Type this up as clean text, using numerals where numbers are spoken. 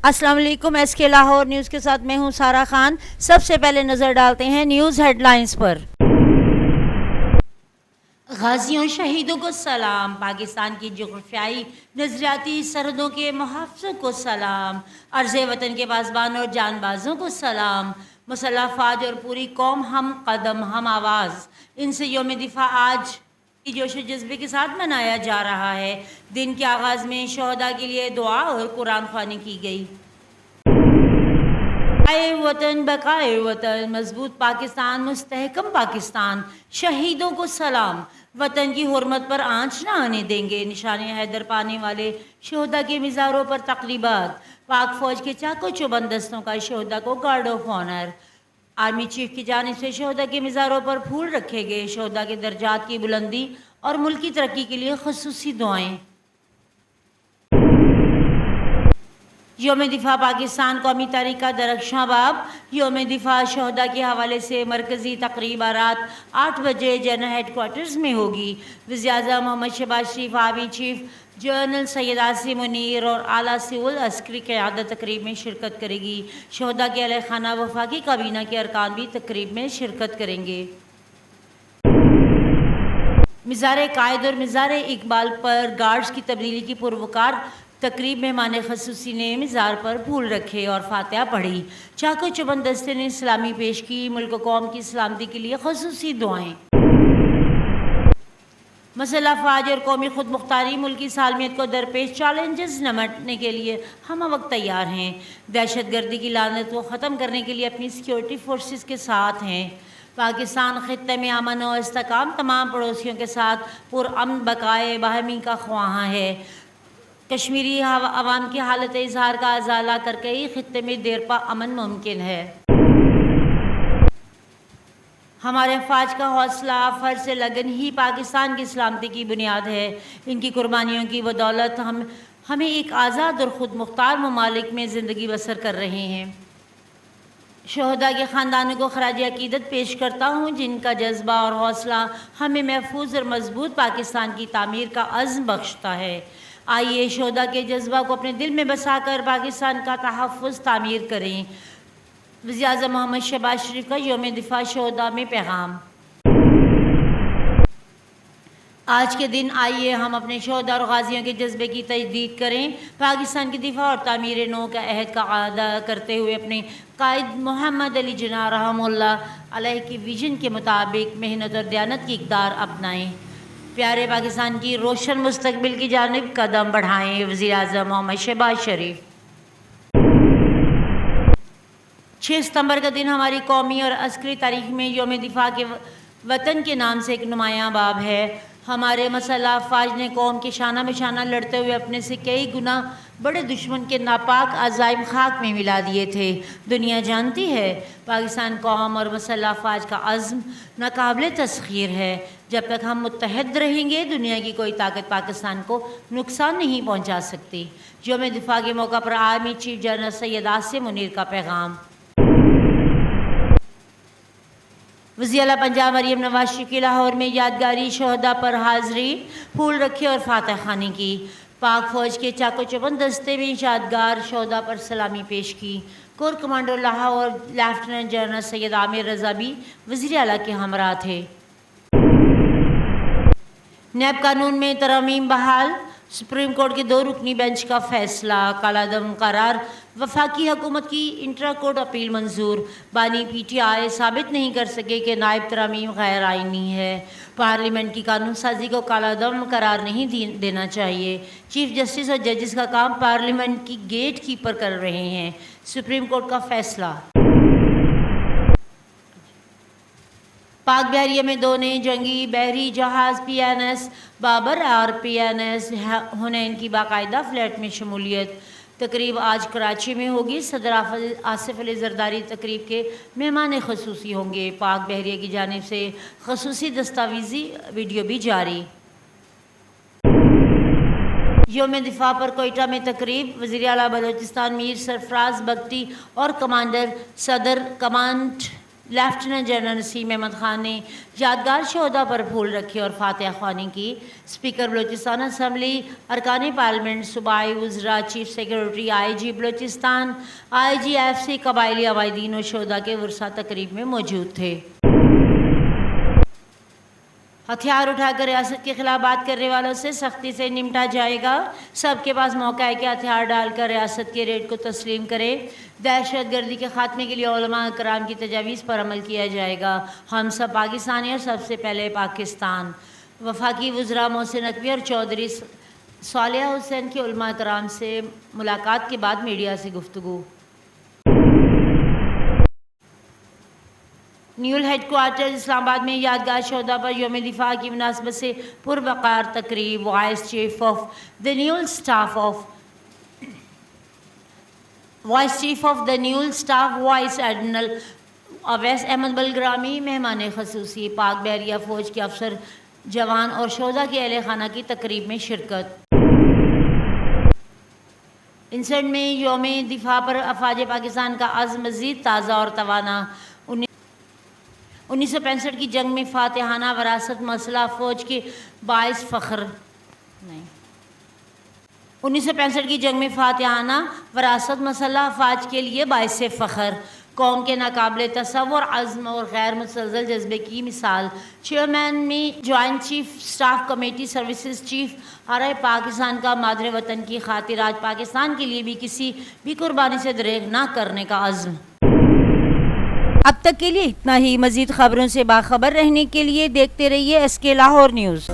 अस्सलाम वालेकुम। SK Lahore news के साथ मैं हूं सारा खान। सबसे पहले नज़र डालते हैं न्यूज़ हेडलाइंस पर। गाजियों शहीदों को सलाम, पाकिस्तान की जोग्राफियाई नज़रियाती सरहदों के मुहाफ़िज़ों को सलाम, अर्ज़े वतन के पासबान और जानबाजों को सलाम, मुसल्लह फ़ौज और पूरी कौम हम कदम हम आवाज़। इनसे यौम दिफा आज जोश जज्बे के साथ मनाया जा रहा है। दिन के आगाज़ में शहदा के लिए दुआ और कुरान ख़्वानी की गई। आए वतन बकाए वतन, मजबूत पाकिस्तान मुस्तहकम पाकिस्तान, शहीदों को सलाम, वतन की हुर्मत पर आंच न आने देंगे। निशाने हैदर पाने वाले शहदा के मिज़ारों पर तक़रीबात, पाक फ़ौज के चाको चौबंद दस्तों का शहदा को guard of honour. Army chief की जानिब से शहदा के मिज़ारों पर फूल रखे गए। शहदा के दर्जात की बुलंदी और मुल्की तरक्की के लिए ख़ुसूसी दुआएं। यौम दिफा पाकिस्तान कौमी तारीख़ का दरख्शां बाब। यौम दिफा शहदा के हवाले से मरकज़ी तक़रीब रात 8 बजे जनरल हेड क्वार्टर्स में होगी। वज़ीर-ए-आज़म Mohammad Shahbaz Sharif, army chief general Syed Asim Munir और आला सिविल अस्करी क़यादत तकरीब में शिरकत करेगी। शहदा के अहले खाना वफाकी काबीना के अरकान भी तकरीब में शिरकत करेंगे। मिज़ार कायद और मिज़ार इकबाल पर गार्ड्स की तब्दीली की पुरवकार तकरीब में मेहमान ख़ुसूसी ने मिज़ार पर फूल रखे और फातिहा पढ़ी। चाको चौबंद दस्ते ने सलामी पेश की। मुल्क कौम की सलामती के लिए ख़ुसूसी दुआएं। मसला फ़ौज और कौमी खुद मुख्तारी मुल्की सालमियत को दरपेश चैलेंजेस निपटने के लिए हम वक्त तैयार हैं। दहशत गर्दी की लानत को ख़त्म करने के लिए अपनी सिक्योरिटी फोर्सेस के साथ हैं। पाकिस्तान ख़ित्ते में अमन और इस्तेहकाम तमाम पड़ोसियों के साथ पुरअमन बकाए बाहमी का ख्वाहां है। कश्मीरी अवाम की हालत इजहार का अजाला करके ही ख़ित्ते में देरपा अमन मुमकिन है। हमारे फ़ौज का हौसला फ़र्ज़ से लगन ही पाकिस्तान की सलामती की बुनियाद है। इनकी कुर्बानियों की बदौलत हमें एक आज़ाद और ख़ुद मुख्तार ममालिक में ज़िंदगी बसर कर रहे हैं। शहदा के ख़ानदानों को खराज अक़ीदत पेश करता हूँ, जिनका जज्बा और हौसला हमें महफूज और मजबूत पाकिस्तान की तामीर का अज़्म बख्शता है। आइए शहदा के जज्बा को अपने दिल में बसा कर पाकिस्तान का तहफ़्फ़ुज़ तामीर करें। वज़ीर-ए-आज़म मोहम्मद शहबाज शरीफ का यौम दिफा शहदा में पैगाम। आज के दिन आइए हम अपने शहदा और गाजियों के जज्बे की तजदीद करें। पाकिस्तान की दिफा और तामीर नौ का अहद का अदा करते हुए अपने कायद मोहम्मद अली जिन्ना रहमतुल्लाह अलैह की विजन के मुताबिक मेहनत और दयानत की इक़दार अपनाएँ। प्यारे पाकिस्तान की रोशन मुस्तकबिल की जानिब कदम बढ़ाएँ। वज़ीर-ए-आज़म मोहम्मद शहबाज शरीफ। 6 सितंबर का दिन हमारी कौमी और अस्करी तारीख़ में यौम दिफा के वतन के नाम से एक नुमायाँ बाब है। हमारे मसल्लह फ़ौज ने कौम के शाना में शाना लड़ते हुए अपने से कई गुना बड़े दुश्मन के नापाक अज़ाइम खाक में मिला दिए थे। दुनिया जानती है पाकिस्तान कौम और मसल्लह फ़ौज का अज़्म नाकाबिल तस्ख़ीर है। जब तक हम मुत्तहद रहेंगे दुनिया की कोई ताकत पाकिस्तान को नुकसान नहीं पहुँचा सकती। यौम दिफा के मौका पर army chief general Syed Asim Munir का पैगाम। वज़ीर आला पंजाब मरीम नवाज शरीफ की लाहौर में यादगारी शहदा पर हाज़री, फूल रखे और फातिहा ख़्वानी की। पाक फ़ौज के चाको चौबंद दस्ते में यादगार शहदा पर सलामी पेश की। Corps commander Lahore lieutenant general Syed Amir Raza भी वज़ीर आला के हमरा थे। नैब कानून में तरमीम बहाल, सुप्रीम कोर्ट के 2 रुकनी बेंच का फैसला। कालादम करार, वफाकी हुकूमत की इंट्रा कोर्ट अपील मंजूर। बानी PTI साबित नहीं कर सके कि नायब तरमीम गैर आइनी है। पार्लियामेंट की कानून साजी को कालादम करार नहीं देना चाहिए। चीफ जस्टिस और जजेस का काम पार्लियामेंट की गेट कीपर कर रहे हैं। सुप्रीम कोर्ट का फैसला। पाक बहरिया में 2 नए जंगी बहरी जहाज़ PNS बाबर और PNS हुनैन की बाकायदा फ्लैट में शमूलियत। तकरीब आज कराची में होगी। सदर आसिफ अली ज़रदारी तकरीब के मेहमान ख़ुसूसी होंगे। पाक बहरिया की जानिब से ख़ुसूसी दस्तावेज़ी वीडियो भी जारी। यौम दिफा पर कोयटा में तकरीब। वज़ीर आला बलोचिस्तान मीर सरफराज बगटी और कमांडर सदर कमांड لیفٹیننٹ جنرل نسیم احمد خان نے یادگار شہدا پر پھول رکھے اور فاتحہ خوانی کی۔ اسپیکر بلوچستان اسمبلی، ارکان پارلیمنٹ، صوبائی وزراء، chief secretary I G Balochistan, I G F C, قبائلی عوائدین و شہدا کے ورثاء تقریب میں موجود تھے۔ ہتھیار اٹھا کر ریاست کے خلاف بات کرنے والوں سے سختی سے نمٹا جائے گا۔ سب کے پاس موقع ہے کہ ہتھیار ڈال کر ریاست کے ریٹ کو تسلیم کرے۔ دہشت گردی کے خاتمے کے لیے علماء کرام کی تجاویز پر عمل کیا جائے گا۔ ہم سب پاکستانی اور سب سے پہلے پاکستان۔ وفاقی وزراء محسن نقوی اور چودھری صالح حسین کی علماء کرام سے ملاقات کے بعد میڈیا سے گفتگو۔ نیول ہیڈ کوارٹر اسلام آباد میں یادگار شہدا پر یوم دفاع کی مناسبت سے پروقار تقریب۔ Vice chief of the naval staff vice admiral Owais Ahmed Bilgrami مہمان خصوصی۔ پاک بحریہ فوج کے افسر جوان اور شہدا کے اہل خانہ کی تقریب میں شرکت۔ انسڈ میں یوم دفاع پر افواج پاکستان کا عزم مزید تازہ اور توانا۔ 1965 کی جنگ میں فاتحانہ وراثت مسلح فوج کے باعث فخر 1965 کی جنگ میں فاتحانہ وراثت مسلح افواج کے لیے باعث فخر، قوم کے ناقابل تصور عزم اور غیر متزلزل جذبے کی مثال۔ چیئرمین میں joint chief staff committee services chief آرائے پاکستان کا مادر وطن کی خاطر آج پاکستان کے لیے بھی کسی بھی قربانی سے دریغ نہ کرنے کا عزم۔ اب تک کے لیے اتنا ہی۔ مزید خبروں سے باخبر رہنے کے لیے دیکھتے رہیے SK لاہور نیوز۔